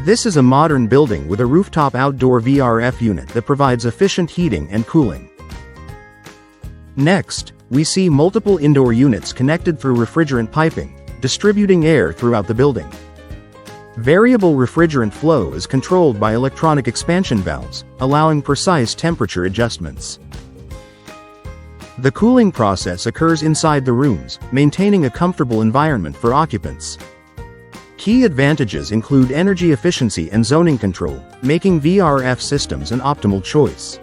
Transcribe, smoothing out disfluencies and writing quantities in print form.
This is a modern building with a rooftop outdoor VRF unit that provides efficient heating and cooling. Next, we see multiple indoor units connected through refrigerant piping, distributing air throughout the building. Variable refrigerant flow is controlled by electronic expansion valves, allowing precise temperature adjustments. The cooling process occurs inside the rooms, maintaining a comfortable environment for occupants. Key advantages include energy efficiency and zoning control, making VRF systems an optimal choice.